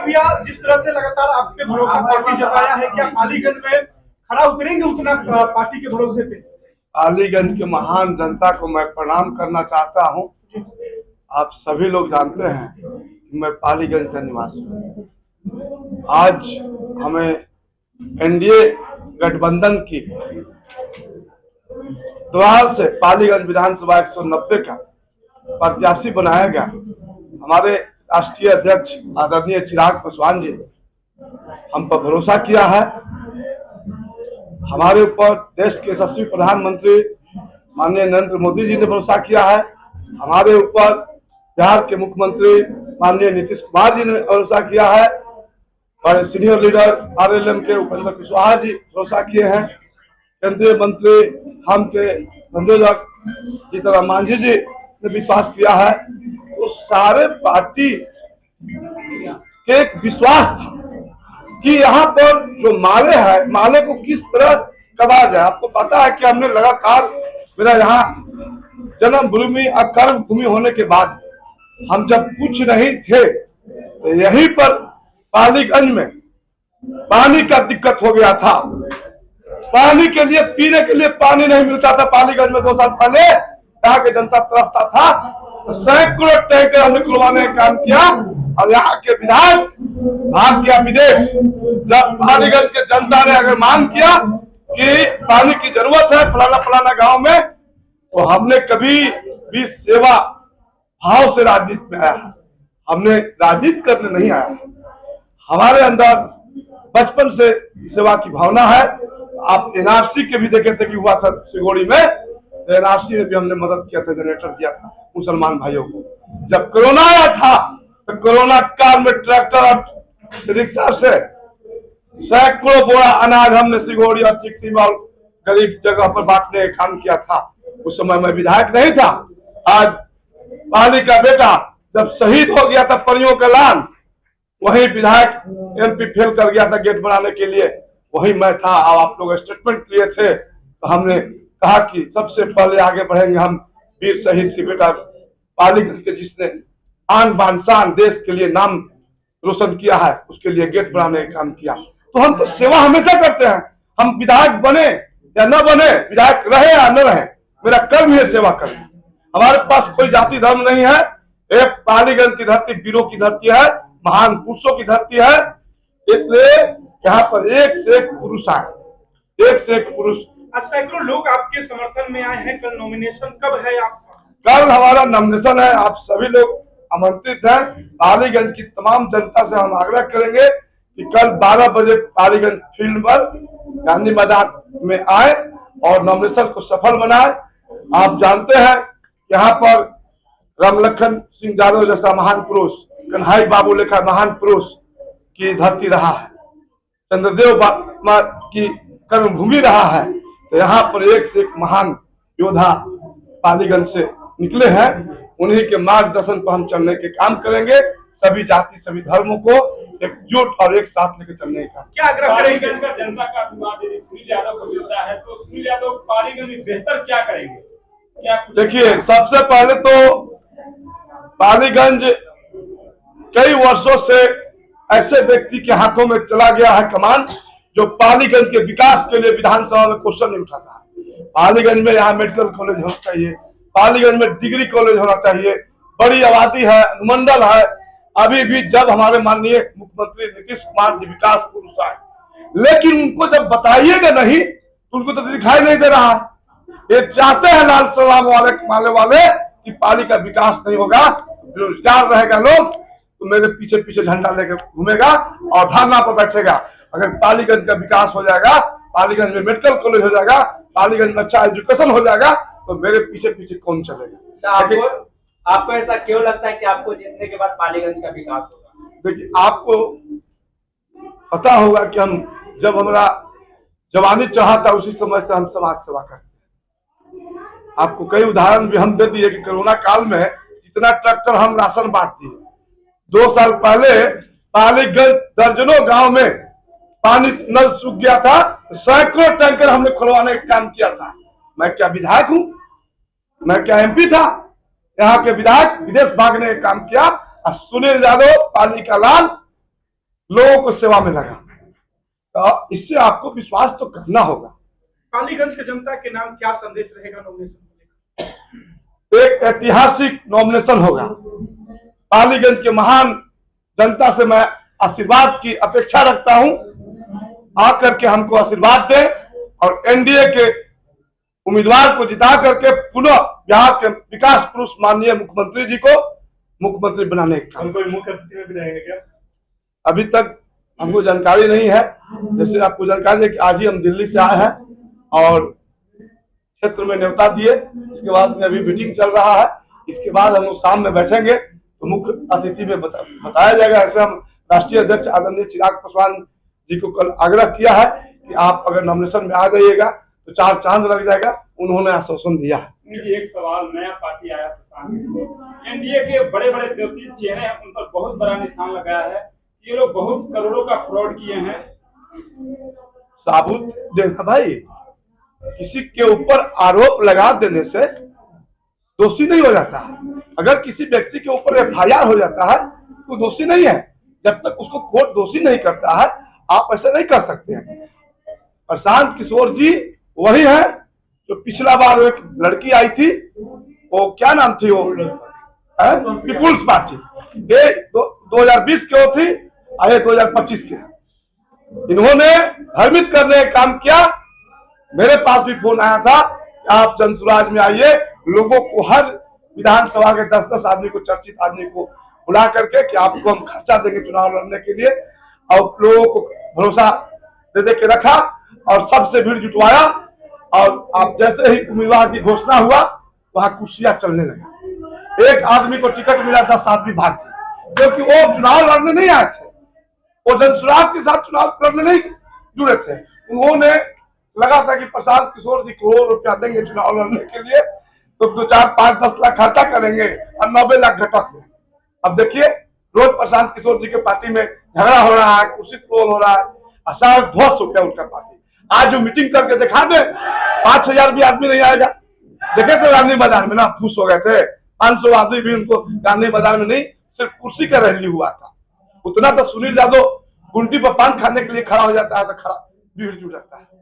भैया, जिस तरह से लगातार आप पे भरोसा पार्टी जताया है, क्या पालीगंज में खरा उतरेंगे उतना पार्टी के भरोसे पे? पालीगंज के महान जनता को मैं प्रणाम करना चाहता हूं। आप सभी लोग जानते हैं कि मैं पालीगंज का निवासी हूं। आज हमें एनडीए गठबंधन की द्वार से पालीगंज विधानसभा 190 का प्रत्याशी बनाया गया। हमारे राष्ट्रीय अध्यक्ष आदरणीय चिराग पासवान जी हम पर भरोसा किया है। हमारे ऊपर देश के यशस्वी प्रधानमंत्री माननीय नरेंद्र मोदी जी ने भरोसा किया है। हमारे ऊपर बिहार के मुख्यमंत्री माननीय नीतीश कुमार जी ने भरोसा किया है और सीनियर लीडर आरएलएम के उपेंद्र कुशवाहा जी भरोसा किए हैं। केंद्रीय मंत्री हम के संयोजक जीतराम मांझी जी ने विश्वास किया है। तो सारे पार्टी के एक विश्वास था कि यहाँ पर जो माले है, माले को किस तरह करा जाए। आपको पता है कि हमने लगातार, मेरा यहाँ जन्म भूमि और कर्म भूमि होने के बाद हम जब कुछ नहीं थे तो यहीं पर पालीगंज में पानी का दिक्कत हो गया था। पानी के लिए, पीने के लिए पानी नहीं मिलता था। पालीगंज में 2 साल पहले यहाँ की जनता तरसता था। तो सैकड़ों टैंकर हमने खुलवाने का काम किया और यहाँ के विधायक भाग गया विदेश। जब पालीगंज के जनता ने अगर मांग किया कि पानी की जरूरत है फलाना फलाना गांव में, तो हमने कभी भी सेवा भाव से राजनीति में आया। हमने राजनीति करने नहीं आया। हमारे अंदर बचपन से सेवा की भावना है। आप एनआरसी के भी देखे थे कि हुआ था सिगोड़ी में, तो एनआरसी में भी हमने मदद किया था, जनरेटर दिया था मुसलमान भाइयों को। जब कोरोना आया था तो कोरोना काल में ट्रैक्टर और रिक्शा से सैकड़ों बोरा अनाज हमने सिगोड़ी और चिक्सी में गरीब जगह पर बांटने का काम किया था। उस समय मैं विधायक नहीं था। आज पाली का बेटा जब शहीद हो गया था परियों का लान, वही विधायक एमपी फेल कर गया था गेट बनाने के लिए, वही मैं था। अब आप लोग स्टेटमेंट लिए थे तो हमने कहा कि सबसे पहले आगे बढ़ेंगे हम वीर शहीद की बेटा पालीगंज के जिसने आन बान शान देश के लिए नाम रोशन किया है, उसके लिए गेट बनाने का काम किया। तो हम तो सेवा हमेशा करते हैं। हम विधायक बने या न बने, विधायक रहे या न रहे, मेरा कर्म है सेवा करना। हमारे पास कोई जाति धर्म नहीं है। एक पालीगंज की धरती वीरों की धरती है, महान पुरुषों की धरती है। इसलिए यहाँ पर एक से एक पुरुष आए, एक से एक पुरुष। आज सैकड़ों लोग आपके समर्थन में आए हैं। कल नॉमिनेशन कब है आपका? कल हमारा नॉमिनेशन है। आप सभी लोग आमंत्रित हैं। पालीगंज की तमाम जनता से हम आग्रह करेंगे कि कल 12 बजे पालीगंज फील्ड पर गांधी मैदान में आए और नॉमिनेशन को सफल बनाए। आप जानते हैं यहाँ पर रामलखन सिंह यादव जैसा महान पुरुष, कन्हई बाबू लेखा महान पुरुष की धरती रहा है, चंद्रदेव की कर्मभूमि रहा है। तो यहाँ पर एक से एक महान योद्धा पालीगंज से निकले हैं। उन्हीं के मार्गदर्शन पर हम चलने के काम करेंगे। सभी जाति सभी धर्मों को एकजुट और एक साथ लेकर चलने का क्या आग्रह करेंगे? जनता का आशीर्वाद यदि सुनील यादव को मिलता है तो सुनील यादव पालीगंज में बेहतर क्या करेंगे? क्या देखिए, सबसे पहले तो पालीगंज कई वर्षों से ऐसे व्यक्ति के हाथों में चला गया है कमान, जो पालीगंज के विकास के लिए विधानसभा में क्वेश्चन नहीं उठाता है। पालीगंज में यहाँ मेडिकल कॉलेज होना चाहिए, पालीगंज में डिग्री कॉलेज होना चाहिए, बड़ी आबादी है, अनुमंडल है। अभी भी जब हमारे माननीय मुख्यमंत्री नीतीश कुमार जी विकास पुरुष आए, लेकिन उनको जब बताइएगा नहीं तो उनको तो दिखाई नहीं दे रहा है। ये चाहते हैं लाल सलाम माले वाले कि पाली का विकास नहीं होगा, बेरोजगार रहेगा लोग, तो मेरे पीछे पीछे झंडा लेकर घूमेगा और धरना पर बैठेगा। अगर पालीगंज का विकास हो जाएगा, पालीगंज में मेडिकल कॉलेज हो जाएगा, पालीगंज में अच्छा एजुकेशन हो जाएगा, तो मेरे पीछे पीछे कौन चलेगा? आपको ऐसा क्यों लगता है कि आपको जीतने के बाद पालीगंज का विकास होगा? देखिए, आपको पता होगा कि हम जब हमारा जवानी चढ़ा था उसी समय से हम समाज सेवा करते हैं। आपको कई उदाहरण भी हम दे दिए कि कोरोना काल में इतना ट्रैक्टर हम राशन बांट दिए। 2 साल पहले पालीगंज दर्जनों गांव में पानी नल सूख गया था, सैकड़ों टैंकर हमने खुलवाने का काम किया था। मैं क्या विधायक हूं? मैं क्या एमपी था? यहाँ के विधायक विदेश भागने का काम किया और सुनील यादव पाली का लाल लोगों को सेवा में लगा। तो इससे आपको विश्वास तो करना होगा। पालीगंज की जनता के नाम क्या संदेश रहेगा नॉमिनेशन को लेकर? एक ऐतिहासिक नॉमिनेशन होगा। पालीगंज के महान जनता से मैं आशीर्वाद की अपेक्षा रखता हूं, आकर के हमको आशीर्वाद दें और एनडीए के उम्मीदवार को जिता करके पुनः बिहार के विकास पुरुष माननीय मुख्यमंत्री जी को मुख्यमंत्री बनाने का काम। कोई मुख्य अतिथि में भी रहेंगे क्या? अभी तक हमको जानकारी नहीं है। जैसे आपको जानकारी है कि आज ही हम दिल्ली से आए हैं और क्षेत्र में न्योता दिए, इसके बाद में अभी मीटिंग चल रहा है। इसके बाद हम लोग शाम में बैठेंगे तो मुख्य अतिथि में बताया जाएगा। ऐसे हम राष्ट्रीय अध्यक्ष आदरणीय चिराग पासवान जी को कल आग्रह किया है कि आप अगर नॉमिनेशन में आ जाइएगा तो 4 चांद लग जाएगा। उन्होंने आश्वासन दिया है। मुझे एक सवाल, नया पार्टी आया प्रशांत किशोर, एनडीए के बड़े बड़े देवती चेहरे हैं, उन पर बहुत बड़ा निशान लगाया है। ये लोग बहुत करोड़ों का फ्रॉड किए हैं। साबुत देखा भाई, किसी के ऊपर आरोप लगा देने से दोषी नहीं हो जाता है। अगर किसी व्यक्ति के ऊपर एफआईआर हो जाता है तो दोषी नहीं है। जब तक उसको कोर्ट दोषी नहीं करता है आप ऐसे नहीं कर सकते हैं। प्रशांत किशोर जी वही है जो पिछला बार एक लड़की आई थी, वो क्या नाम थी, वो पीपुल्स पार्टी, ये 2020 के वो थी, आए 2025 के। इन्होंने भ्रमित करने का काम किया। मेरे पास भी फोन आया था कि आप जनसुराज में आइए, लोगों को हर विधानसभा के 10-10 आदमी को, चर्चित आदमी को बुला करके कि आपको हम खर्चा देंगे चुनाव लड़ने के लिए, और लोगों को भरोसा दे के रखा और सबसे भीड़ जुटवाया। और आप जैसे ही उम्मीदवार की घोषणा हुआ वहां कुर्सियां चलने लगी। एक आदमी को टिकट मिला, 10 आदमी भाग गए, क्योंकि वो चुनाव लड़ने नहीं आए थे, वो जनसुराज के साथ चुनाव लड़ने नहीं जुड़े थे। उन्होंने लगा था कि प्रशांत किशोर जी करोड़ रुपया देंगे चुनाव लड़ने के लिए, तो 2, 4, 5, 10 लाख खर्चा करेंगे और 90 लाख घटक से। अब देखिए रोज प्रशांत किशोर जी के पार्टी में झगड़ा हो रहा है, कुर्सी तोड़ हो रहा है, असार ध्वस्त हो गया उनका पार्टी। आज जो मीटिंग करके दिखा दे, 5000 भी आदमी नहीं आएगा। देखे थे गांधी मैदान में ना, खुश हो गए थे। 500 आदमी भी उनको गांधी मैदान में नहीं, सिर्फ कुर्सी का रैली हुआ था। उतना तो सुनील यादव गुंटी पर पान खाने के लिए खड़ा हो जाता है तो खड़ा भीड़ जुट जाता है।